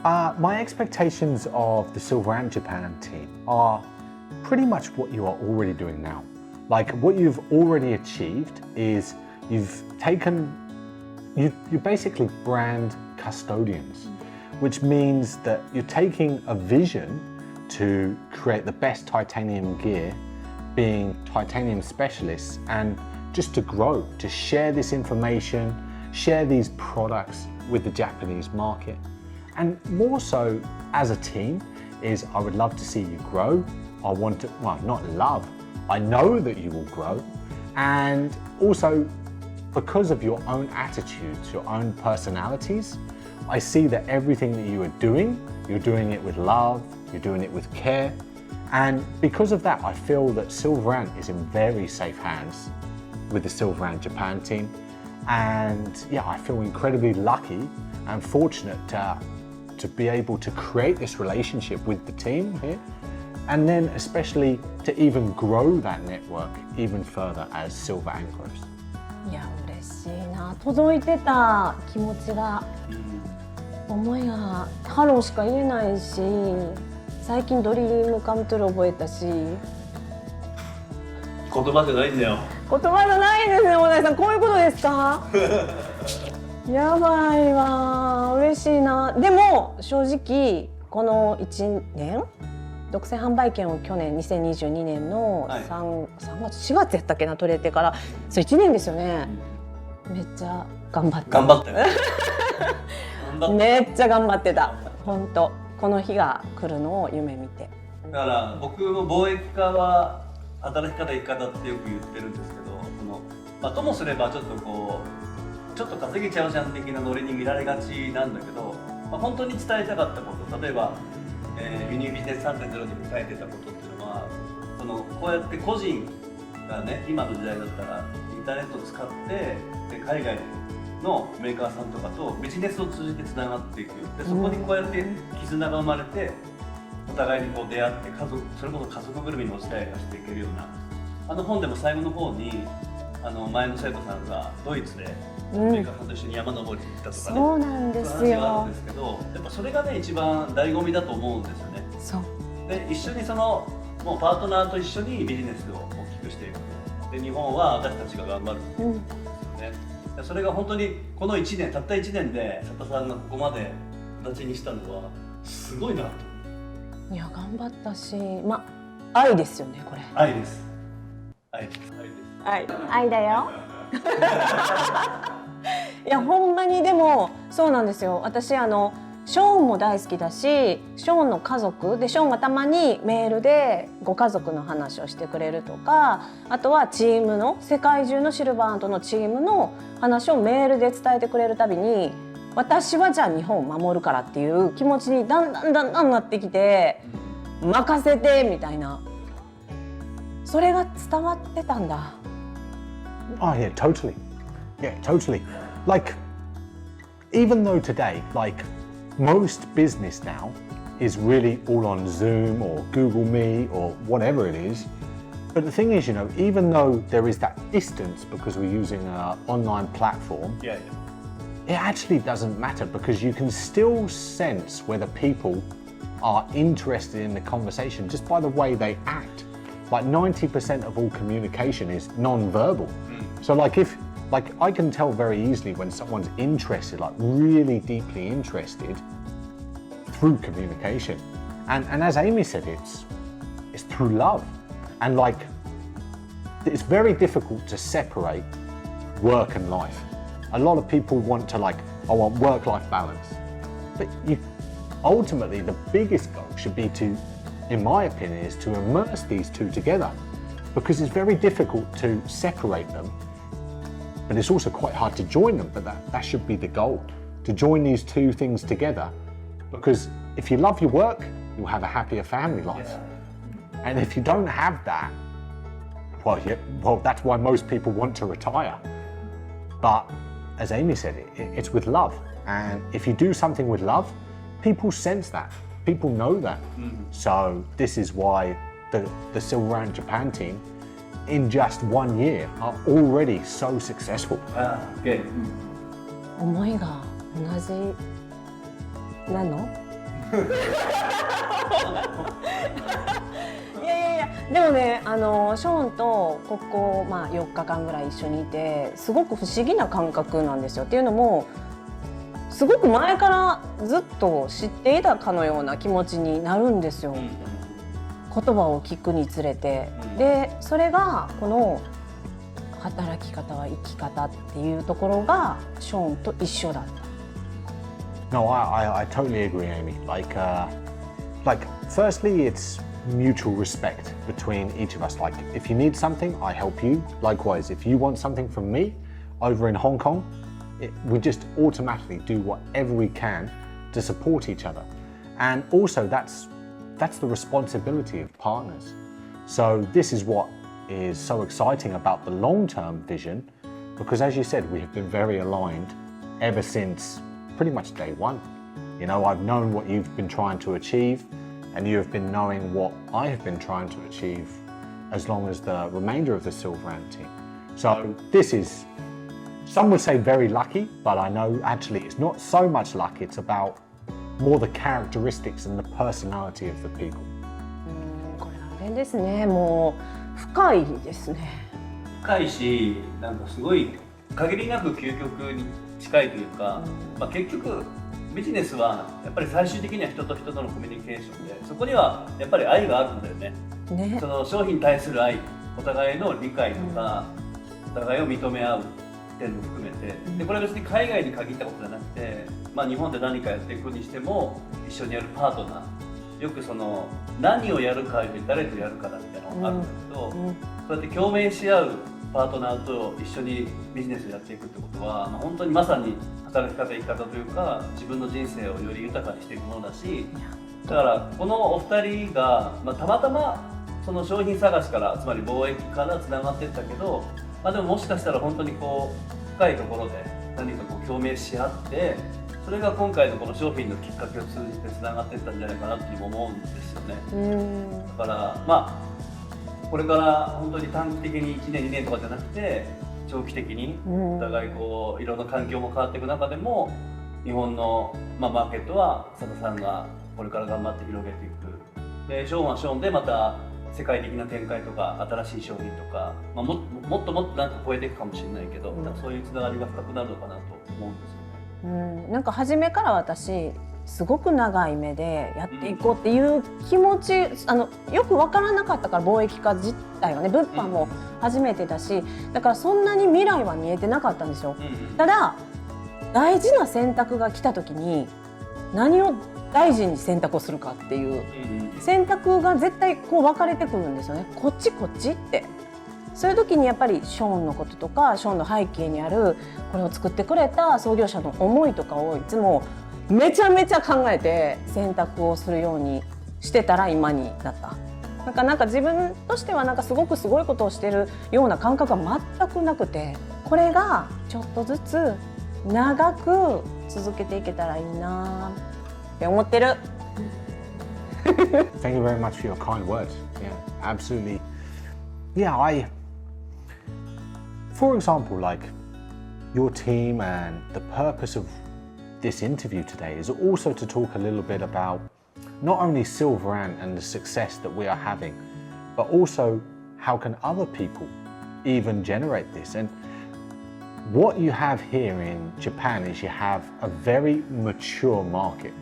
My expectations of the SilverAnt Japan team are pretty much what you are already doing now. Like what you've already achieved is you're basically brand custodians, which means that you're taking a vision to create the best titanium gear, being titanium specialists, and just to grow, to share this information, share these products with the Japanese market. And more so as a team is I would love to see you grow. I want to, well, not love, I know that you will grow. And also because of your own attitudes, your own personalities, I see that everything that you are doing, you're doing it with love, you're doing it with care. And because of that, I feel that SilverAnt is in very safe hands with the SilverAnt Japan team. And yeah, I feel incredibly lucky and fortunate to be able to create this relationship with the team here. And then especially to even grow that network even further as SilverAnt grows. いや嬉しいな。届いてた気持ちが、思いがハローしか言えないし、最近ドリームカムトゥル覚えたし。言葉じゃないんだよ。言葉じゃないですね、小田井さん。こういうことですか？やばいわ、嬉しいな。でも正直この1年独占販売権を去年2022年の 3月4月やったっけな、取れてからそれ1年ですよね。めっちゃ頑張って頑張ってめっちゃ頑張ってた。本当この日が来るのを夢見て。だから僕も貿易家は働き方生き方ってよく言ってるんですけど、ともすればちょっとこうちょっと稼げちゃうじゃん的なノリに見られがちなんだけど、本当に伝えたかったこと、例えば輸入ビジネス 3.0 に書いてたことっていうのは、こうやって個人がね、今の時代だったらインターネットを使って海外のメーカーさんとかとビジネスを通じてつながっていく。でそこにこうやって絆が生まれてお互いにこう出会ってそれこそ家族ぐるみのお付き合いがしていけるような、本でも最後の方に前の生徒さんがドイツでメーカーさんと一緒に山登りに行ったとかね、そうなんですよ。そういう話があるんですけど、やっぱそれがね一番醍醐味だと思うんですよね。そうで一緒にもうパートナーと一緒にビジネスを大きくしていく。で日本は私たちが頑張るっていうことですよね。それが本当にこの1年たった1年で佐田さんがここまで形にしたのはすごいなと。いや頑張ったし、愛ですよねこれ。愛です。愛です。愛だよ。いやほんまにでもそうなんですよ。私ショーンも大好きだし、ショーンの家族でショーンがたまにメールでご家族の話をしてくれるとか、あとはチームの世界中のシルバーアントのチームの話をメールで伝えてくれるたびに、私はじゃあ日本を守るからっていう気持ちにだんだんなってきて、任せてみたいな、それが伝わってたんだ。Oh yeah, totally. Yeah, totally. Like, even though today, like most business now is really all on Zoom or Google Meet or whatever it is. But the thing is, even though there is that distance because we're using an online platform, it actually doesn't matter because you can still sense whether people are interested in the conversation just by the way they act. Like 90% of all communication is non-verbal. So like I can tell very easily when someone's interested, like really deeply interested through communication. And as Amy said, it's through love. And like, it's very difficult to separate work and life. A lot of people want to I want work-life balance. But ultimately the biggest goal should be to, in my opinion, is to immerse these two together. Because it's very difficult to separate them. But it's also quite hard to join them, but that should be the goal, to join these two things together. Because if you love your work, you'll have a happier family life. And if you don't have that, well, that's why most people want to retire. But as Amy said, it's with love. And if you do something with love, people sense that, people know that. So this is why the SilverAnt Japan team, in just 1 year, are already so successful. Okay. 思いが同じなの？いやいやでもねショーンとここ、4日間ぐらい一緒にいてすごく不思議な感覚なんですよ。っていうのもすごく前からずっと知っていたかのような気持ちになるんですよ、言葉を聞くにつれて。でそれがこの働き方は生き方っていうところがショーンと一緒だった。No, I totally agree, Amy. Like, firstly, it's mutual respect between each of us. Like, if you need something, I help you. Likewise, if you want something from me over in Hong Kong, we just automatically do whatever we can to support each other. And also, that's the responsibility of partners. So this is what is so exciting about the long-term vision, because as you said, we have been very aligned ever since pretty much day one. You know, I've known what you've been trying to achieve, and you have been knowing what I have been trying to achieve as long as the remainder of the SilverAnt team. So this is, some would say very lucky, but I know actually it's not so much luck, it's about more the characteristics and the personality of the people. これあれですね、もう深いですね。深いし、なんかすごい限りなく究極に近いというか、結局ビジネスはやっぱり最終的には人と人とのコミュニケーションで、そこにはやっぱり愛があるんだよね。その商品に対する愛、お互いの理解とか、お互いを認め合う点も含めて、でこれは別に海外に限ったことじゃなくて、日本で何かやっていくにしても一緒にやるパートナー、よくその何をやるかより誰とやるかだみたいなのがあるんだけど、そうやって共鳴し合うパートナーと一緒にビジネスをやっていくってことは、本当にまさに働き方生き方というか自分の人生をより豊かにしていくものだし、だからこのお二人が、たまたまその商品探しからつまり貿易からつながっていったけど、でももしかしたら本当にこう深いところで何かこう共鳴し合って、それが今回のこの商品のきっかけを通じてつながっていったんじゃないかなっていう思うんですよね。だからこれから本当に短期的に1年2年とかじゃなくて長期的にお互いこういろんな環境も変わっていく中でも日本のマーケットは佐田さんがこれから頑張って広げていく。でショーンはショーンでまた世界的な展開とか新しい商品とか、もっとなんか超えていくかもしれないけど、そういうつながりが深くなるのかなと思うんですよね。なんか初めから私すごく長い目でやっていこうっていう気持ち、よく分からなかったから、貿易家自体はね、物販も初めてだし、だからそんなに未来は見えてなかったんですよ。ただ大事な選択が来た時に何を大事に選択をするかっていう選択が絶対こう分かれてくるんですよね。こっちこっちって。そういう時にやっぱりショーンのこととかショーンの背景にあるこれを作ってくれた創業者の思いとかをいつもめちゃめちゃ考えて選択をするようにしてたら今になった。なんか自分としてはなんかすごくすごいことをしてるような感覚が全くなくて、これがちょっとずつ長く続けていけたらいいなって思ってる。Thank you very much for your kind words. Yeah, absolutely. Yeah, for example, like your team and the purpose of this interview today is also to talk a little bit about not only SilverAnt and the success that we are having, but also how can other people even generate this. And what you have here in Japan is you have a very mature market,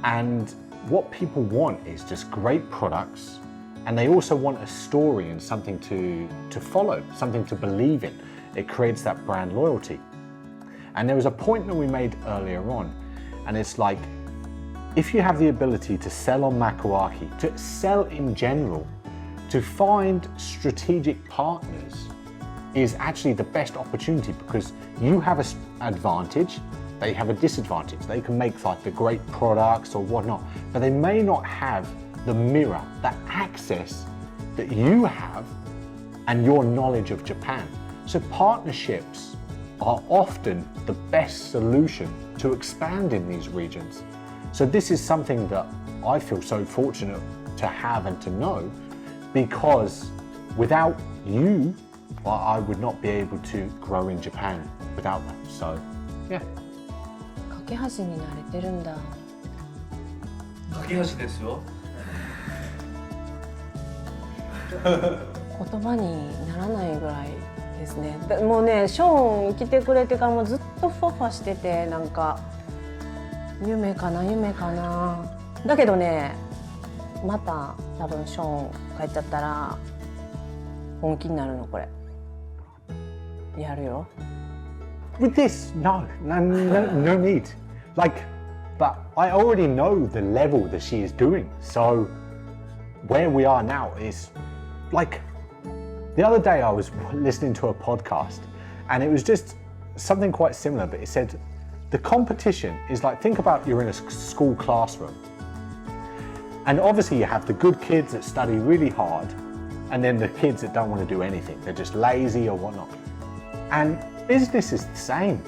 and what people want is just great products, and they also want a story and something to follow, something to believe in. It creates that brand loyalty. And there was a point that we made earlier on, and it's like, if you have the ability to sell on Makuaki, to sell in general, to find strategic partners is actually the best opportunity, because you have an advantage, they have a disadvantage. They can make like the great products or whatnot, but they may not have the mirror, that access that you have and your knowledge of Japan. So partnerships are often the best solution to expand in these regions. So this is something that I feel so fortunate to have and to know, because without you, I would not be able to grow in Japan without that. So, yeah. 架け橋になれてるんだ。架け橋ですよ。言葉にならないぐらいですね。もうね、ショーン来てくれてからもうずっとふわふわしてて、なんか夢かな夢かな。だけどね、また多分ショーン帰っちゃったら本気になるのこれ。やるよ。With this, no need. Like, but I already know the level that she is doing. So where we are now is like, the other day I was listening to a podcast and it was just something quite similar, but it said the competition is like, think about you're in a school classroom. And obviously you have the good kids that study really hard and then the kids that don't want to do anything. They're just lazy or whatnot. And business is the same.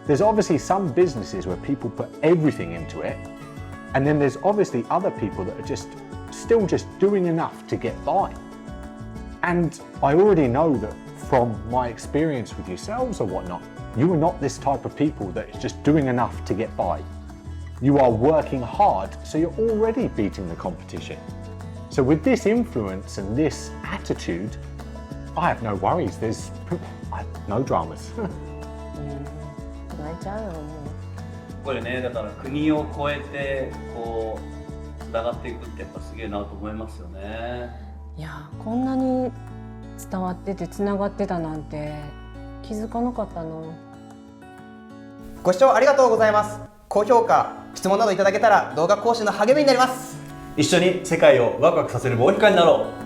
There's obviously some businesses where people put everything into it. And then there's obviously other people that are still just doing enough to get by. And I already know that from my experience with yourselves or whatnot, you are not this type of people that is just doing enough to get by. You are working hard, so you're already beating the competition. So with this influence and this attitude, I have no worries. I have no dramas. 泣いちゃうよもう。これね、だから国を越えてこうつながっていくってやっぱすげえなと思いますよね。いや、こんなに伝わっててつながってたなんて気づかなかったな。ご視聴ありがとうございます。高評価、質問などいただけたら動画更新の励みになります。一緒に世界をワクワクさせる貿易家になろう。